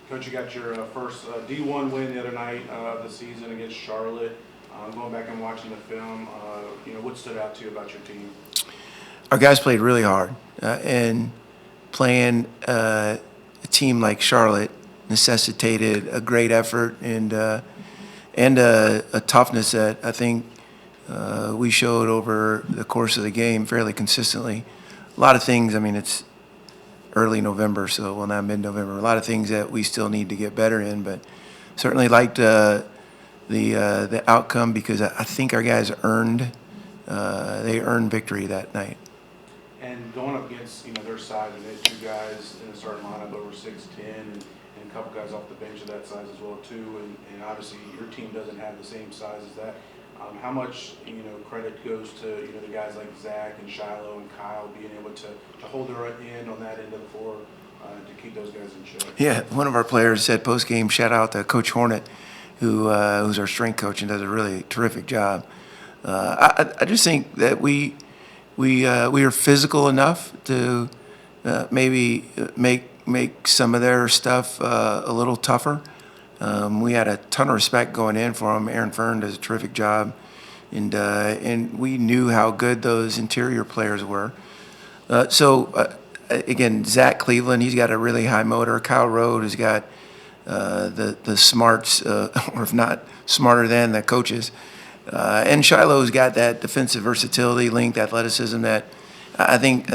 Coach, you got your first D1 win the other night of the season against Charlotte. Going back and watching the film, what stood out to you about your team? Our guys played really hard, and playing a team like Charlotte necessitated a great effort and a toughness that I think we showed over the course of the game fairly consistently. A lot of things. I mean, it's early November, so well, not mid-November. A lot of things that we still need to get better in, but certainly liked the outcome because I think our guys earned they earned victory that night. And going up against their size, and they had two guys in the starting lineup over 6'10", and a couple guys off the bench of that size as well too. And obviously your team doesn't have the same size as that. How much credit goes to the guys like Zach and Shiloh and Kyle being able to hold their end on that end of the floor to keep those guys in check? Yeah, one of our players said post game, shout out to Coach Hornet, who's our strength coach and does a really terrific job. I just think that we are physical enough to maybe make some of their stuff a little tougher. We had a ton of respect going in for them. Aaron Fern does a terrific job, and we knew how good those interior players were. Again, Zach Cleveland, he's got a really high motor. Kyle Rode has got the smarts, or if not smarter than the coaches. And Shiloh's got that defensive versatility, length, athleticism that I think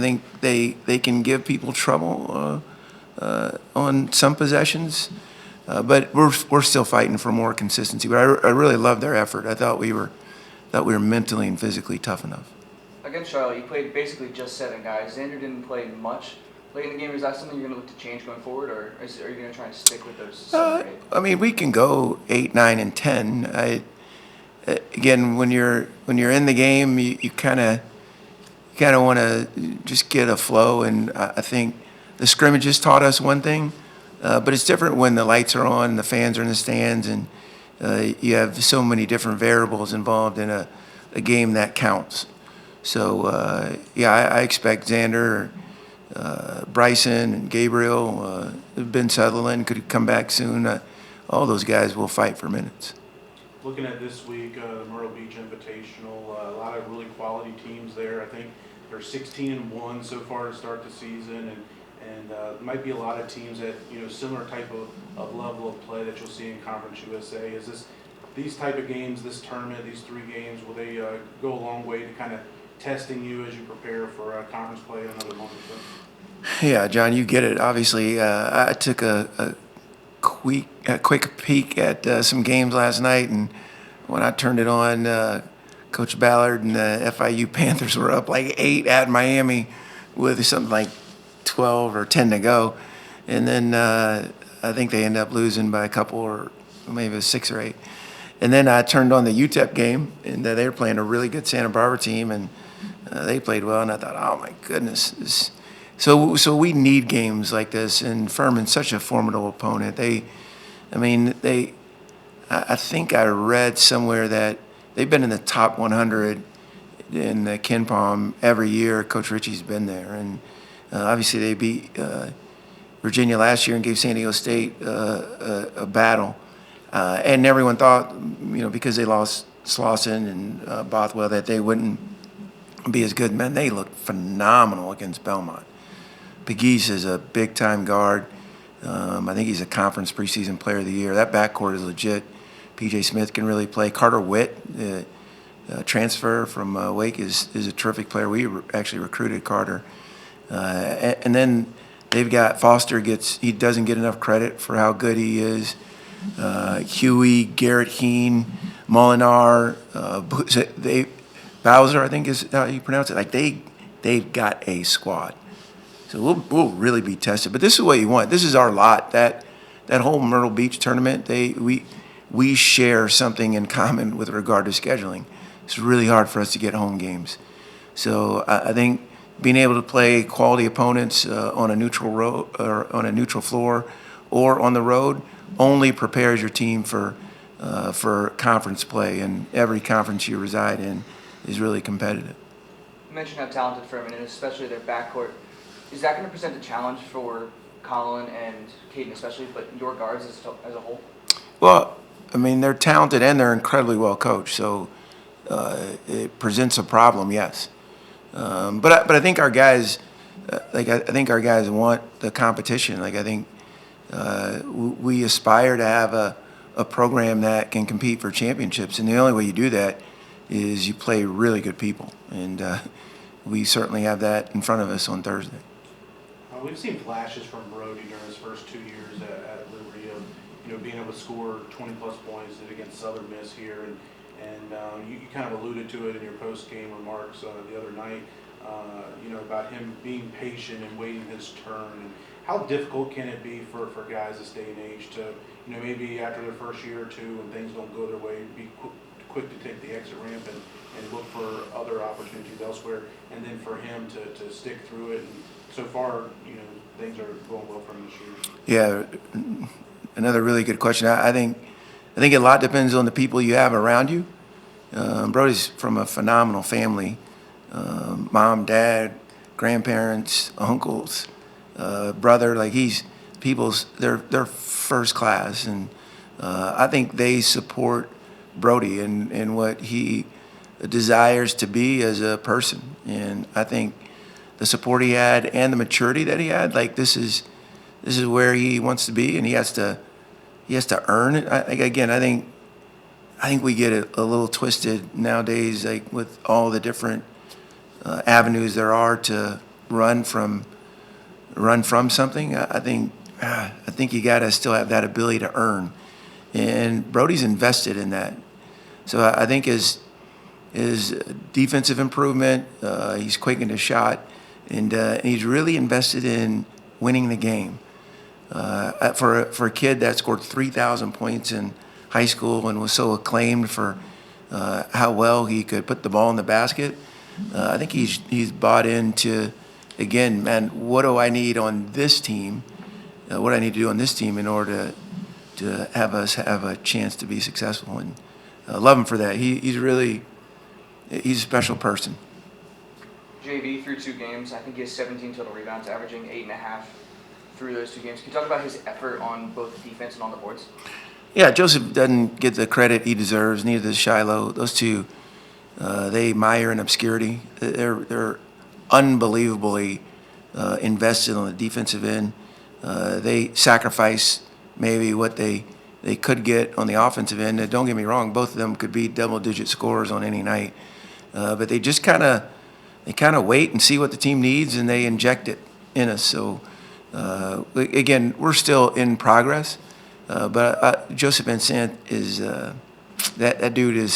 they can give people trouble on some possessions. But we're still fighting for more consistency. But I really love their effort. I thought we were mentally and physically tough enough. Against Charlotte, you played basically just 7 guys. Xander didn't play much late in the game. Is that something you're going to look to change going forward, or are you going to try and stick with those 7 or 8? I mean, we can go 8, 9, and 10. Again, when you're in the game, you kind of want to just get a flow, and I think the scrimmages taught us one thing, but it's different when the lights are on, the fans are in the stands, and you have so many different variables involved in a game that counts. So I expect Xander, Bryson, and Gabriel, Ben Sutherland could come back soon. All those guys will fight for minutes. Looking at this week, the Myrtle Beach Invitational, a lot of really quality teams there. I think they're 16-1 so far to start the season, and might be a lot of teams that similar type of level of play that you'll see in Conference USA. Is these type of games, this tournament, these 3 games, will they go a long way to kind of testing you as you prepare for conference play in another month or so? Yeah, John, you get it. Obviously, I took a quick peek at some games last night, and when I turned it on, Coach Ballard and the FIU Panthers were up like 8 at Miami with something like 12 or 10 to go, and then I think they ended up losing by a couple, or maybe it was 6 or 8. And then I turned on the UTEP game, and they were playing a really good Santa Barbara team, and they played well. And I thought, oh my goodness, so we need games like this. And Furman's such a formidable opponent. I think I read somewhere that they've been in the top 100 in the Ken Palm every year. Coach Ritchie's been there, and obviously they beat Virginia last year and gave San Diego State a battle. And everyone thought, because they lost Slauson and Bothwell, that they wouldn't be as good. Man, they looked phenomenal against Belmont. Pegues is a big-time guard. I think he's a conference preseason player of the year. That backcourt is legit. P.J. Smith can really play. Carter Witt, transfer from Wake, is a terrific player. We actually recruited Carter. And then they've got Foster. He doesn't get enough credit for how good he is. Huey, Garrett Heen, Molinar, Bowser, I think is how you pronounce it. Like they've got a squad. So we'll really be tested. But this is what you want. This is our lot. That whole Myrtle Beach tournament, we share something in common with regard to scheduling. It's really hard for us to get home games. So I think being able to play quality opponents on a neutral road or on a neutral floor or on the road only prepares your team for conference play. And every conference you reside in is really competitive. You mentioned how talented Furman is, especially their backcourt. Is that going to present a challenge for Colin and Caden especially, but your guards as a whole? Well, I mean, they're talented and they're incredibly well coached, so it presents a problem, yes. But I think our guys, I think our guys want the competition. Like I think we aspire to have a program that can compete for championships, and the only way you do that is you play really good people, and we certainly have that in front of us on Thursday. We've seen flashes from Brody during his first 2 years at Liberty of, being able to score 20-plus points against Southern Miss here, and you kind of alluded to it in your post-game remarks the other night, about him being patient and waiting his turn. And how difficult can it be for guys this day and age to, maybe after their first year or two when things don't go their way, be quick to take the exit ramp and look for other opportunities elsewhere, and then for him to stick through it. And so far, things are going well for him this year. Yeah, another really good question. I think a lot depends on the people you have around you. Brody's from a phenomenal family. Mom, dad, grandparents, uncles, brother. Like they're first class, and I think they support Brody and what he desires to be as a person. And I think the support he had and the maturity that he had, like this is where he wants to be, and he has to earn it. I think we get it a little twisted nowadays, like with all the different avenues there are to run from something. I think you got to still have that ability to earn, and Brody's invested in that. So I think his defensive improvement, he's quick in his shot, and he's really invested in winning the game. For a kid that scored 3,000 points in high school and was so acclaimed for how well he could put the ball in the basket, I think he's bought into, again, man, what do I need on this team? What do I need to do on this team in order to have us have a chance to be successful? And love him for that. He's a special person. JV through 2 games, I think he has 17 total rebounds, averaging 8.5 through those 2 games. Can you talk about his effort on both defense and on the boards? Yeah, Joseph doesn't get the credit he deserves. Neither does Shiloh. Those two, they mire in obscurity. They're unbelievably invested on the defensive end. They sacrifice maybe what they could get on the offensive end. Don't get me wrong; both of them could be double-digit scorers on any night. But they just kind of wait and see what the team needs, and they inject it in us. So again, we're still in progress. But Joseph Vincent is that dude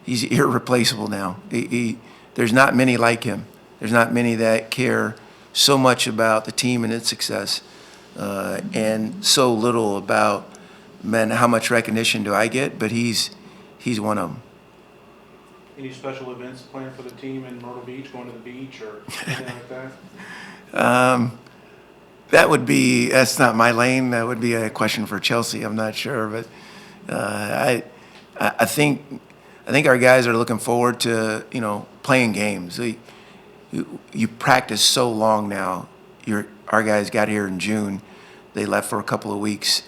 he's irreplaceable now. There's not many like him. There's not many that care so much about the team and its success, and so little about, man, how much recognition do I get? But he's one of them. Any special events planned for the team in Myrtle Beach, going to the beach or anything like that? That's not my lane. That would be a question for Chelsea. I'm not sure, but I think our guys are looking forward to playing games. You practice so long now. Our guys got here in June. They left for a couple of weeks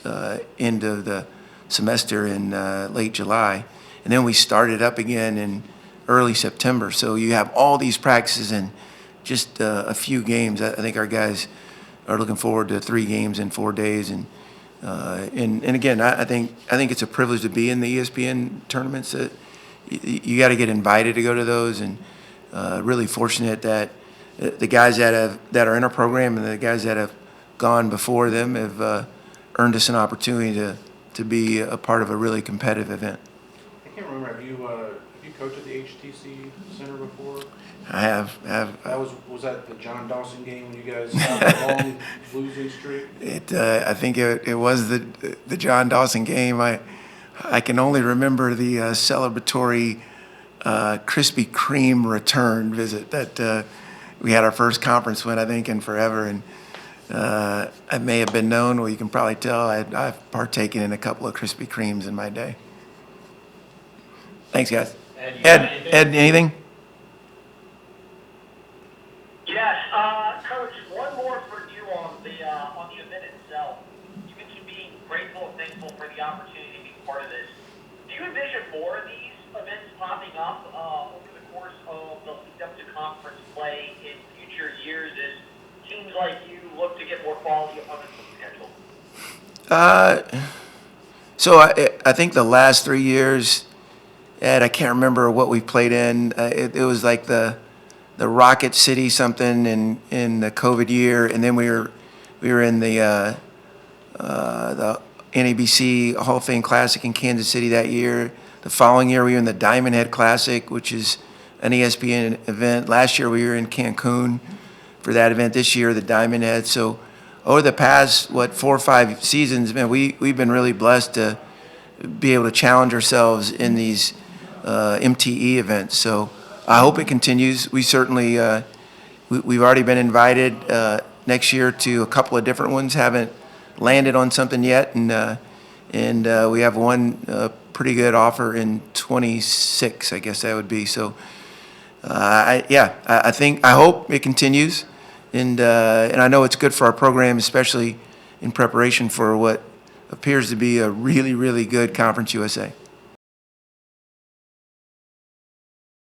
into the semester in late July, and then we started up again in early September. So you have all these practices and just a few games. I think our guys are looking forward to 3 games in 4 days, and again, I think it's a privilege to be in the ESPN tournaments. That you got to get invited to go to those, and really fortunate that the guys that are in our program and the guys that have gone before them have earned us an opportunity to be a part of a really competitive event. I can't remember. Have you coached at the HTC Center before? I have. Was that the John Dawson game when you guys had a long losing streak? I think it was the John Dawson game. I can only remember the celebratory Krispy Kreme return visit that we had our first conference win, I think, in forever. And I may have been known. Well, you can probably tell I've partaken in a couple of Krispy Kremes in my day. Thanks, guys. Ed, anything? Yes, Coach. One more for you on the opportunity to be part of this. Do you envision more of these events popping up over the course of the lead up to conference play in future years as teams like you look to get more quality opponents on the schedule? So I think the last 3 years, Ed, I can't remember what we played in. It was like the Rocket City something in the COVID year, and then we were in the NABC Hall of Fame Classic in Kansas City that year. The following year we were in the Diamond Head Classic, which is an ESPN event. Last year we were in Cancun for that event. This year the Diamond Head. So over the past 4 or 5 seasons, man, we've been really blessed to be able to challenge ourselves in these MTE events. So I hope it continues. We certainly we've already been invited next year to a couple of different ones. Haven't landed on something yet, and we have one pretty good offer in 26, I guess that would be. So I hope it continues, and I know it's good for our program, especially in preparation for what appears to be a really, really good Conference USA.